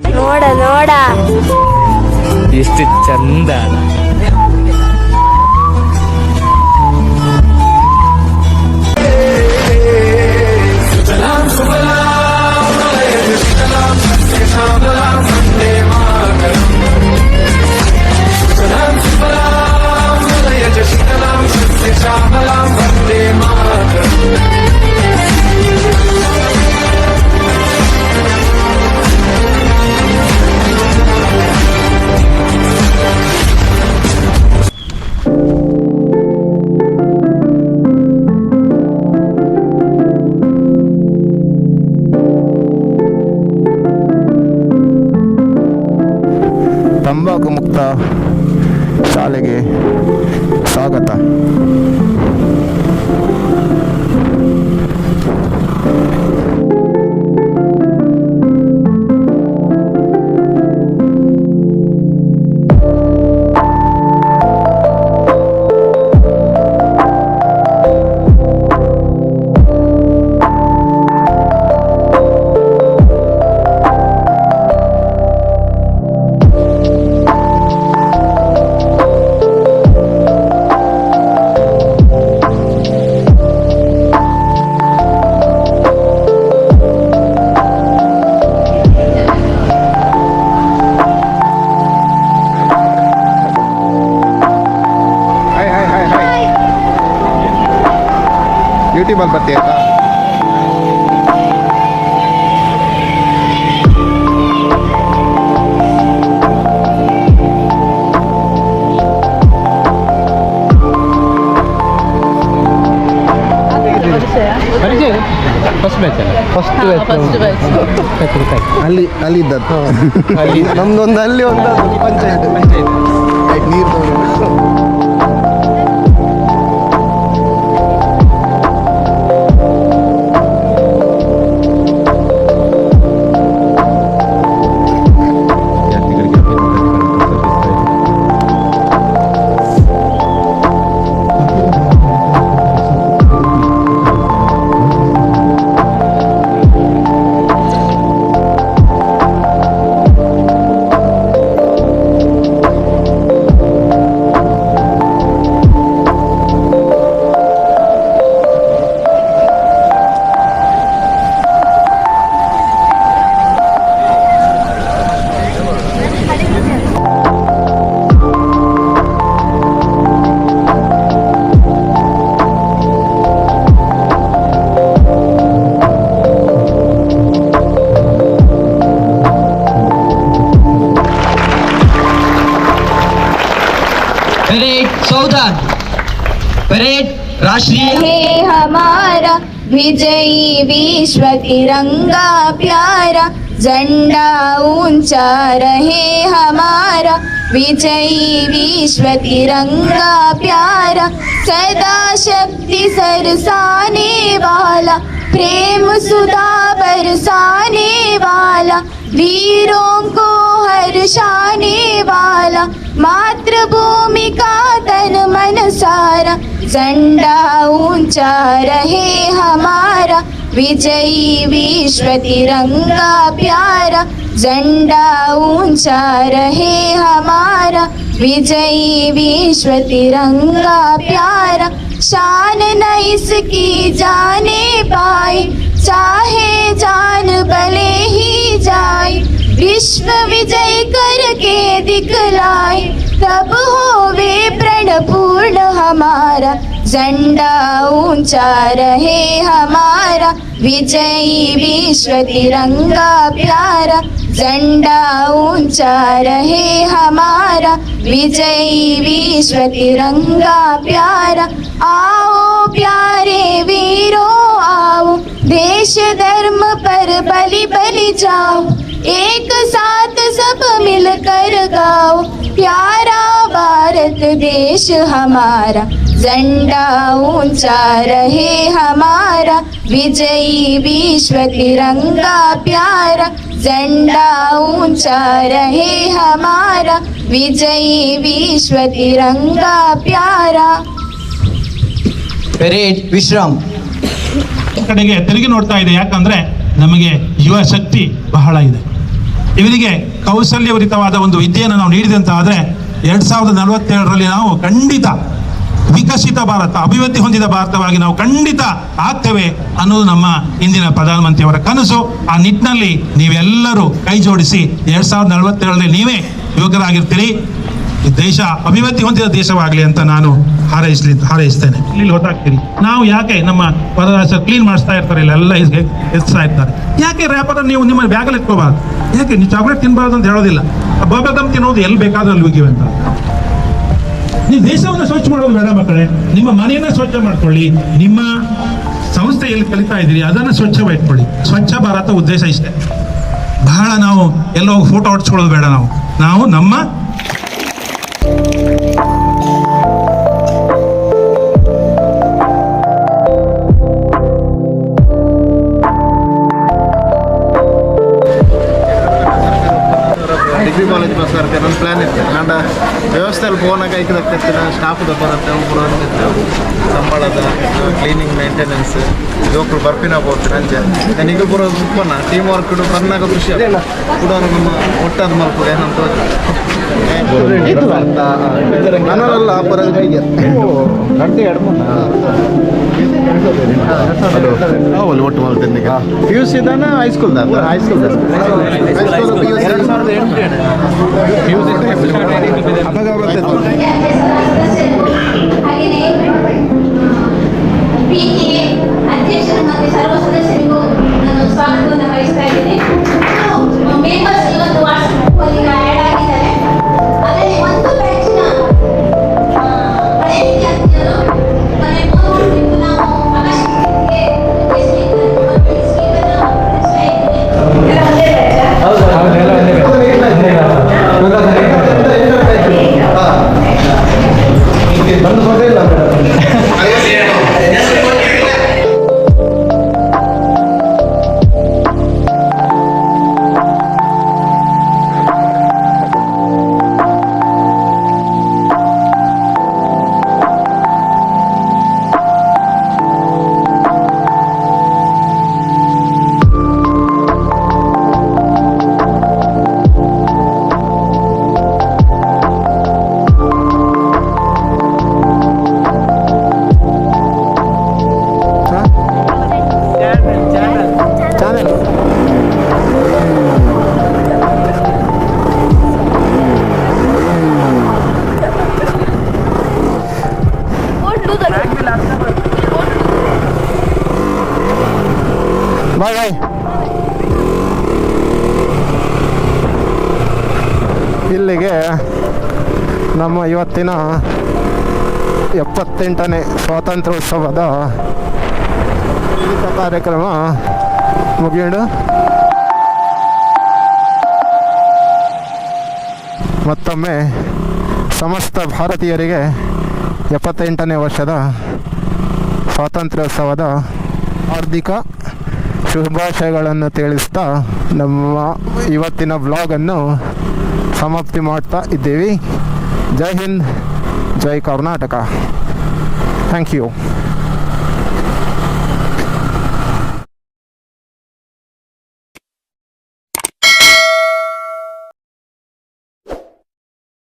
ನೋಡ ನೋಡ ಎಷ್ಟು ಚಂದ. ತಂಬಾಕು ಮುಕ್ತ ಶಾಲೆಗೆ ಸ್ವಾಗತ. ಯೂಟ್ಯೂಬಲ್ಲಿ ಬರ್ತೀಯಾ? ಅಲ್ಲಿ ಇದ್ದದ್ದು ನಮ್ದೊಂದು ಅಲ್ಲಿ ಒಂದು ಪಂಚಾಯತ್ ನೀರು परेड सावधान, परेड राष्ट्रीय है हमारा विजयी विश्व तिरंगा प्यारा, झंडा ऊंचा रहे हमारा विजयी विश्व तिरंगा प्यारा, सदा शक्ति सरसाने वाला, प्रेम सुधा बरसाने वाला, वीरों को हर्षाने वाला, मातृभूमि का तन मन सारा, झंडा ऊंचा रहे हमारा विजयी विश्व तिरंगा प्यारा, झंडा ऊंचा रहे हमारा विजयी विश्व तिरंगा प्यारा, शान न इसकी जाने पाए चाहे जान भले ही जाए, विश्व विजय करके दिखलाए तब होवे प्रण पूर्ण हमारा, झंडा ऊंचा रहे हमारा विजयी विश्व तिरंगा प्यारा, झंडा ऊंचा रहे हमारा विजयी विश्व तिरंगा प्यारा। आओ प्यारे वीरों आओ, देश धर्म पर बलि बलि जाओ, एक साथ सब मिलकर गाओ, प्यारा भारत देश हमारा, झंडा ऊंचा रहे हमारा विजयी विश्व तिरंगा प्यारा, झंडा ऊंचा रहे हमारा विजयी विश्व तिरंगा प्यारा। ಪರೇಡ್ ವಿಶ್ರಾಮ್. ಕಡೆಗೆ ತಿರುಗಿ ನೋಡ್ತಾ ಇದೆ, ಯಾಕಂದ್ರೆ ನಮಗೆ ಯುವ ಶಕ್ತಿ ಬಹಳ ಇದೆ. ಇವರಿಗೆ ಕೌಶಲ್ಯಭರಿತವಾದ ಒಂದು ವಿದ್ಯೆಯನ್ನು ನಾವು ನೀಡಿದಂತ ಆದರೆ 2047ರಲ್ಲಿ ನಾವು ಖಂಡಿತ ವಿಕಸಿತ ಭಾರತ, ಅಭಿವೃದ್ಧಿ ಹೊಂದಿದ ಭಾರತವಾಗಿ ನಾವು ಖಂಡಿತ ಆಗ್ತೇವೆ ಅನ್ನೋದು ನಮ್ಮ ಇಂದಿನ ಪ್ರಧಾನಮಂತ್ರಿಯವರ ಕನಸು. ಆ ನಿಟ್ಟಿನಲ್ಲಿ ನೀವೆಲ್ಲರೂ ಕೈ ಜೋಡಿಸಿ 2047ರಲ್ಲಿ ನೀವೇ ಯುವಕರಾಗಿರ್ತೀರಿ, ಈ ದೇಶ ಅಭಿವೃದ್ಧಿ ಹೊಂದಿದ ದೇಶವಾಗಲಿ ಅಂತ ನಾನು ಹಾರೈಸ್ತೇನೆ. ಇಲ್ಲಿ ಹೊತ್ತಾಗ್ತೀರಿ, ನಾವು ಯಾಕೆ ನಮ್ಮ ಪರರಾಷ್ಟ್ರ ಕ್ಲೀನ್ ಮಾಡಿಸ್ತಾ ಇರ್ತಾರೆ, ಇಲ್ಲೆಲ್ಲ ಎಸ್ತಾ ಇರ್ತಾರೆ, ಯಾಕೆ ರ್ಯಾಪರ್ ನೀವು ನಿಮ್ಮ ಬ್ಯಾಗಲ್ಲಿ ಇಟ್ಕೋಬಾರ್ದು, ಯಾಕೆ ನೀವು ಚಾಕ್ಲೇಟ್ ತಿನ್ಬಾರ್ದು ಅಂತ ಹೇಳೋದಿಲ್ಲ, ಬಬಲ್ ತಿನ್ನೋದು ಎಲ್ಲಿ ಬೇಕಾದ್ರೂ ಅಲ್ಲಿ ಹೋಗಿವೆ ಅಂತ. ನೀವು ದೇಶವನ್ನು ಸ್ವಚ್ಛ ಮಾಡೋದು ಬೇಡ ಮಕ್ಕಳೇ, ನಿಮ್ಮ ಮನೆಯನ್ನ ಸ್ವಚ್ಛ ಮಾಡ್ಕೊಳ್ಳಿ, ನಿಮ್ಮ ಸಂಸ್ಥೆ ಎಲ್ಲಿ ಕಲಿತಾ ಇದ್ದೀರಿ ಅದನ್ನು ಸ್ವಚ್ಛವಾಗಿಟ್ಕೊಳ್ಳಿ. ಸ್ವಚ್ಛ ಭಾರತ ಉದ್ದೇಶ ಇಷ್ಟೇ. ಬಹಳ ನಾವು ಎಲ್ಲೋ ಫೋಟೋ ಹೊಡ್ಸ್ಕೊಳ್ಳೋದು ಬೇಡ, ನಾವು ನಮ್ಮ ಡಿಗ್ರಿ ಕಾಲೇಜ್ ಬಸ್ ಬರ್ತೇವೆ. ನನ್ನ ಪ್ಲ್ಯಾನ್ ಇತ್ತು, ನಾನು ವ್ಯವಸ್ಥೆಯಲ್ಲಿ ಫೋನಾಗ ಐಕದಾಗ್ತೈತೆ, ಸ್ಟಾಫ್ದು ಬರುತ್ತೆ, ಒಬ್ಬರು ಬಂದಿರ್ತೇವೆ, ಸಂಬಳದ ಕ್ಲೀನಿಂಗ್ ಮೇಂಟೆನೆನ್ಸ್ ಇದೊಬ್ಬರು ಬರ್ಪಿನ ಹೋಗ್ತೀನಿ ಅಂಚೆ ನನಗೆ ಪೂರ ಉತ್ಪನ್ನ ಟೀಮ್ ವರ್ಕ್ ಬಂದಾಗ ಖುಷಿ ಕೂಡ ನಮ್ಮ ಒಟ್ಟಾದ ಮಲ್ಪು ಏನಂತ ನನ್ನಲ್ಲ ಪರ ಒಟ್ಟು ಮಾಡ್ತೇನೆ. ಪಿ ಯು ಸಿ ತಾನೆ ಹೈಸ್ಕೂಲ್ ಹೈಸ್ಕೂಲ್ ಅಧ್ಯಕ್ಷರು ಮತ್ತು ಸರ್ವ ಸದಸ್ಯರಿಗೂ ನಾನು ಸ್ವಾಗತವನ್ನು ಬಯಸ್ತಾ ಇದ್ದೇನೆ. ಮೆಂಬರ್ಸ್ ಇವತ್ತು ವಾಟ್ಸ್ಆಪ್ ಆ್ಯಡ್ ಆಗಿದ್ದಾರೆ. ಅದರಲ್ಲಿ ಒಂದು ಬ್ಯಾಚಿನ ಹಳೆ ವಿದ್ಯಾರ್ಥಿಗಳು ಮನೆ ಮೂರು ನಾವು ಅವಶ್ಯಕತೆಗೆ ಬಾಯ್. ಇಲ್ಲಿಗೆ ನಮ್ಮ ಇವತ್ತಿನ 78ನೇ ಸ್ವಾತಂತ್ರ್ಯೋತ್ಸವದ ಕಾರ್ಯಕ್ರಮ ಮುಗಿಯೋಣ. ಮತ್ತೊಮ್ಮೆ ಸಮಸ್ತ ಭಾರತೀಯರಿಗೆ 78ನೇ ವರ್ಷದ ಸ್ವಾತಂತ್ರ್ಯೋತ್ಸವದ ಹಾರ್ದಿಕ ಶುಭಾಶಯಗಳನ್ನು ತಿಳಿಸ್ತಾ ನಮ್ಮ ಇವತ್ತಿನ ವ್ಲಾಗನ್ನು ಸಮಾಪ್ತಿ ಮಾಡ್ತಾ ಇದ್ದೀವಿ. ಜೈ ಹಿಂದ್, ಜೈ ಕರ್ನಾಟಕ. Thank you.